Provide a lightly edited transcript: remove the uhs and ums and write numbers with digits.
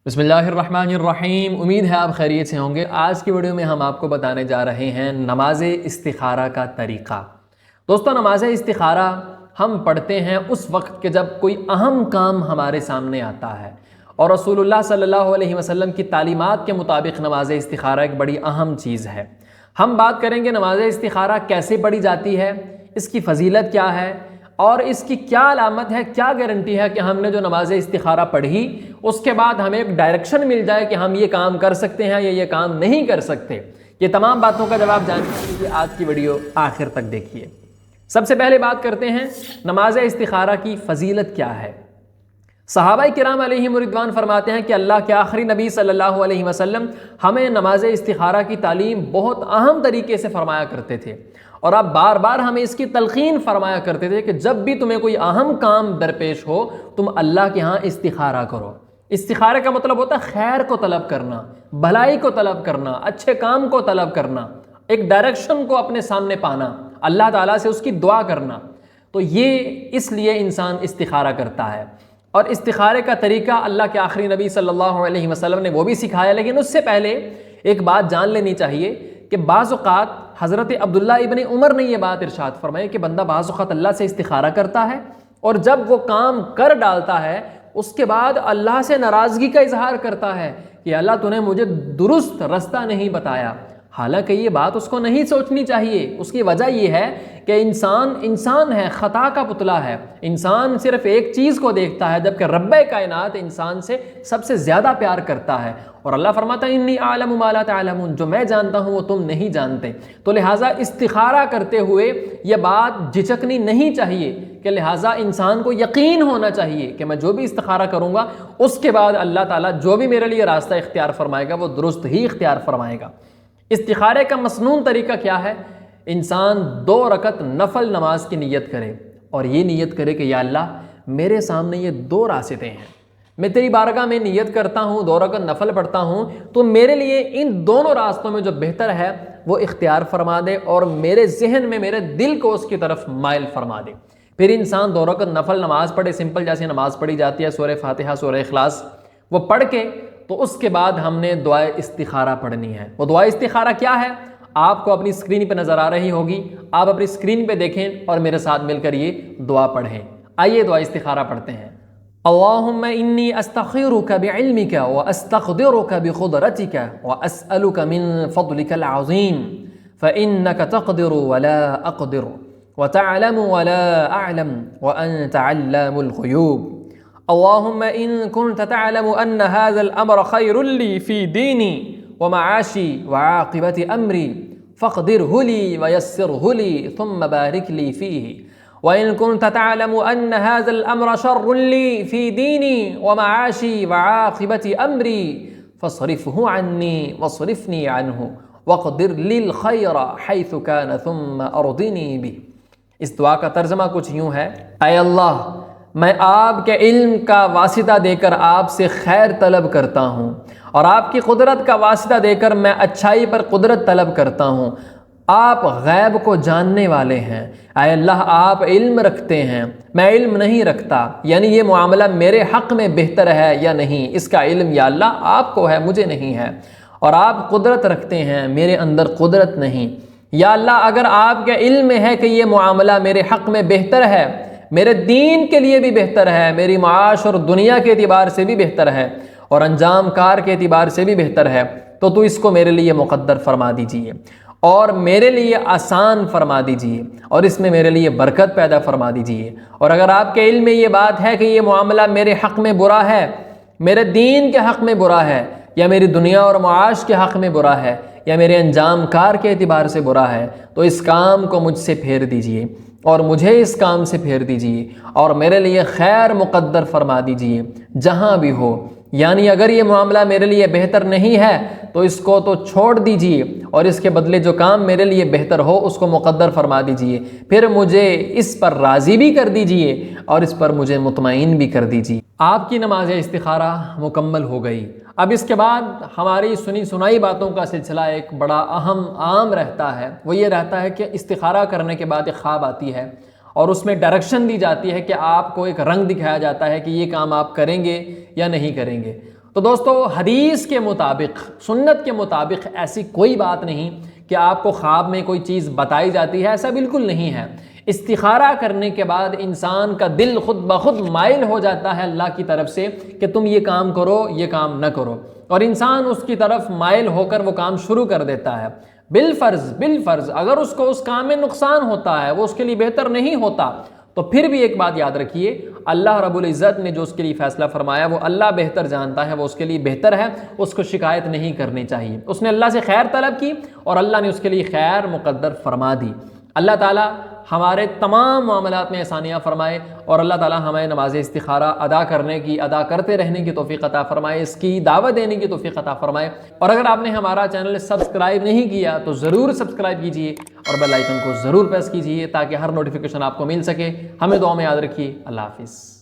بسم اللہ الرحمن الرحیم۔ امید ہے آپ خیریت سے ہوں گے۔ آج کی ویڈیو میں ہم آپ کو بتانے جا رہے ہیں نماز استخارہ کا طریقہ۔ دوستو، نماز استخارہ ہم پڑھتے ہیں اس وقت کہ جب کوئی اہم کام ہمارے سامنے آتا ہے، اور رسول اللہ صلی اللہ علیہ وسلم کی تعلیمات کے مطابق نماز استخارہ ایک بڑی اہم چیز ہے۔ ہم بات کریں گے نماز استخارہ کیسے پڑھی جاتی ہے، اس کی فضیلت کیا ہے، اور اس کی کیا علامت ہے، کیا گارنٹی ہے کہ ہم نے جو نماز استخارہ پڑھی اس کے بعد ہمیں ایک ڈائریکشن مل جائے کہ ہم یہ کام کر سکتے ہیں یا یہ کام نہیں کر سکتے۔ یہ تمام باتوں کا جواب جاننے کے لیے آج کی ویڈیو آخر تک دیکھیے۔ سب سے پہلے بات کرتے ہیں نماز استخارہ کی فضیلت کیا ہے۔ صحابہ کرام علیہم رضوان فرماتے ہیں کہ اللہ کے آخری نبی صلی اللہ علیہ وسلم ہمیں نماز استخارہ کی تعلیم بہت اہم طریقے سے فرمایا کرتے تھے، اور آپ بار بار ہمیں اس کی تلقین فرمایا کرتے تھے کہ جب بھی تمہیں کوئی اہم کام درپیش ہو تم اللہ کے ہاں استخارہ کرو۔ استخارہ کا مطلب ہوتا ہے خیر کو طلب کرنا، بھلائی کو طلب کرنا، اچھے کام کو طلب کرنا، ایک ڈائریکشن کو اپنے سامنے پانا، اللہ تعالیٰ سے اس کی دعا کرنا۔ تو یہ اس لیے انسان استخارہ کرتا ہے، اور استخارے کا طریقہ اللہ کے آخری نبی صلی اللہ علیہ وسلم نے وہ بھی سکھایا۔ لیکن اس سے پہلے ایک بات جان لینی چاہیے کہ بعض اوقات حضرت عبداللہ ابن عمر نے یہ بات ارشاد فرمائی کہ بندہ بعض اوقات اللہ سے استخارہ کرتا ہے، اور جب وہ کام کر ڈالتا ہے اس کے بعد اللہ سے ناراضگی کا اظہار کرتا ہے کہ اللہ تو نے مجھے درست رستہ نہیں بتایا۔ حالانکہ یہ بات اس کو نہیں سوچنی چاہیے۔ اس کی وجہ یہ ہے کہ انسان ہے، خطا کا پتلا ہے۔ انسان صرف ایک چیز کو دیکھتا ہے، جبکہ رب کائنات انسان سے سب سے زیادہ پیار کرتا ہے، اور اللہ فرماتا ہے انی اعلم ما لا تعلمون، جو میں جانتا ہوں وہ تم نہیں جانتے۔ تو لہٰذا استخارہ کرتے ہوئے یہ بات جھجکنی نہیں چاہیے، کہ لہٰذا انسان کو یقین ہونا چاہیے کہ میں جو بھی استخارہ کروں گا اس کے بعد اللہ تعالیٰ جو بھی میرے لیے راستہ اختیار فرمائے گا وہ درست ہی اختیار فرمائے گا۔ استخارے کا مسنون طریقہ کیا ہے؟ انسان 2 رکعت نفل نماز کی نیت کرے، اور یہ نیت کرے کہ یا اللہ میرے سامنے یہ 2 راستے ہیں، میں تیری بارگاہ میں نیت کرتا ہوں 2 رکعت نفل پڑھتا ہوں، تو میرے لیے ان دونوں راستوں میں جو بہتر ہے وہ اختیار فرما دے، اور میرے ذہن میں میرے دل کو اس کی طرف مائل فرما دے۔ پھر انسان 2 رکعت نفل نماز پڑھے، سمپل جیسے نماز پڑھی جاتی ہے، سورہ فاتحہ، سورہ اخلاص، وہ پڑھ کے تو اس کے بعد ہم نے دعائے استخارہ پڑھنی ہے۔ وہ دعائے استخارہ کیا ہے؟ آپ کو اپنی اسکرین پہ نظر آ رہی ہوگی، آپ اپنی اسکرین پہ دیکھیں اور میرے ساتھ مل کر یہ دعا پڑھیں۔ آئیے دعا استخارہ پڑھتے ہیں۔ اللہم انی استخیرک بعلمک واستقدرک بقدرتک واسألک من فضلک العظیم فإنک تقدر ولا اقدر وتعلم ولا اعلم وانت علام الغیوب۔ اللهم إن كنت تعلم أن هذا الأمر خير لي في ديني ومعاشي وعاقبة أمري فاقدره لي ويسره لي ثم بارك لي فيه، وإن كنت تعلم أن هذا الأمر شر لي في ديني ومعاشي وعاقبة أمري فاصرفه عني واصرفني عنه واقدر لي الخير حيث كان ثم أرضني به۔ اس دعا کا ترجمہ کچھ یوں ہے: اے اللہ، میں آپ کے علم کا واسطہ دے کر آپ سے خیر طلب کرتا ہوں، اور آپ کی قدرت کا واسطہ دے کر میں اچھائی پر قدرت طلب کرتا ہوں۔ آپ غیب کو جاننے والے ہیں، اے اللہ آپ علم رکھتے ہیں، میں علم نہیں رکھتا، یعنی یہ معاملہ میرے حق میں بہتر ہے یا نہیں، اس کا علم یا اللہ آپ کو ہے، مجھے نہیں ہے۔ اور آپ قدرت رکھتے ہیں، میرے اندر قدرت نہیں۔ یا اللہ اگر آپ کے علم میں ہے کہ یہ معاملہ میرے حق میں بہتر ہے، میرے دین کے لیے بھی بہتر ہے، میری معاش اور دنیا کے اعتبار سے بھی بہتر ہے، اور انجام کار کے اعتبار سے بھی بہتر ہے، تو اس کو میرے لیے مقدر فرما دیجئے، اور میرے لیے آسان فرما دیجئے، اور اس میں میرے لیے برکت پیدا فرما دیجئے۔ اور اگر آپ کے علم میں یہ بات ہے کہ یہ معاملہ میرے حق میں برا ہے، میرے دین کے حق میں برا ہے، یا میری دنیا اور معاش کے حق میں برا ہے، یا میرے انجام کار کے اعتبار سے برا ہے، تو اس کام کو مجھ سے پھیر دیجئے، اور مجھے اس کام سے پھیر دیجئے، اور میرے لیے خیر مقدر فرما دیجئے جہاں بھی ہو۔ یعنی اگر یہ معاملہ میرے لیے بہتر نہیں ہے تو اس کو تو چھوڑ دیجئے، اور اس کے بدلے جو کام میرے لیے بہتر ہو اس کو مقدر فرما دیجئے، پھر مجھے اس پر راضی بھی کر دیجئے اور اس پر مجھے مطمئن بھی کر دیجئے۔ آپ کی نماز استخارہ مکمل ہو گئی۔ اب اس کے بعد ہماری سنی سنائی باتوں کا سلسلہ ایک بڑا عام رہتا ہے۔ وہ یہ رہتا ہے کہ استخارہ کرنے کے بعد ایک خواب آتی ہے، اور اس میں ڈائریکشن دی جاتی ہے کہ آپ کو ایک رنگ دکھایا جاتا ہے کہ یہ کام آپ کریں گے یا نہیں کریں گے۔ تو دوستو حدیث کے مطابق، سنت کے مطابق ایسی کوئی بات نہیں کہ آپ کو خواب میں کوئی چیز بتائی جاتی ہے، ایسا بالکل نہیں ہے۔ استخارہ کرنے کے بعد انسان کا دل خود بخود مائل ہو جاتا ہے اللہ کی طرف سے کہ تم یہ کام کرو، یہ کام نہ کرو، اور انسان اس کی طرف مائل ہو کر وہ کام شروع کر دیتا ہے۔ بالفرض اگر اس کو اس کام میں نقصان ہوتا ہے، وہ اس کے لیے بہتر نہیں ہوتا، تو پھر بھی ایک بات یاد رکھیے، اللہ رب العزت نے جو اس کے لیے فیصلہ فرمایا وہ اللہ بہتر جانتا ہے، وہ اس کے لیے بہتر ہے، اس کو شکایت نہیں کرنی چاہیے۔ اس نے اللہ سے خیر طلب کی اور اللہ نے اس کے لیے خیر مقدر فرما دی۔ اللہ تعالیٰ ہمارے تمام معاملات میں آسانیاں فرمائے، اور اللہ تعالیٰ ہمیں نماز استخارہ ادا کرتے رہنے کی توفیق عطا فرمائے، اس کی دعوت دینے کی توفیق عطا فرمائے۔ اور اگر آپ نے ہمارا چینل سبسکرائب نہیں کیا تو ضرور سبسکرائب کیجئے اور بیل آئیکن کو ضرور پریس کیجئے تاکہ ہر نوٹیفیکیشن آپ کو مل سکے۔ ہمیں دعا میں یاد رکھیے۔ اللہ حافظ۔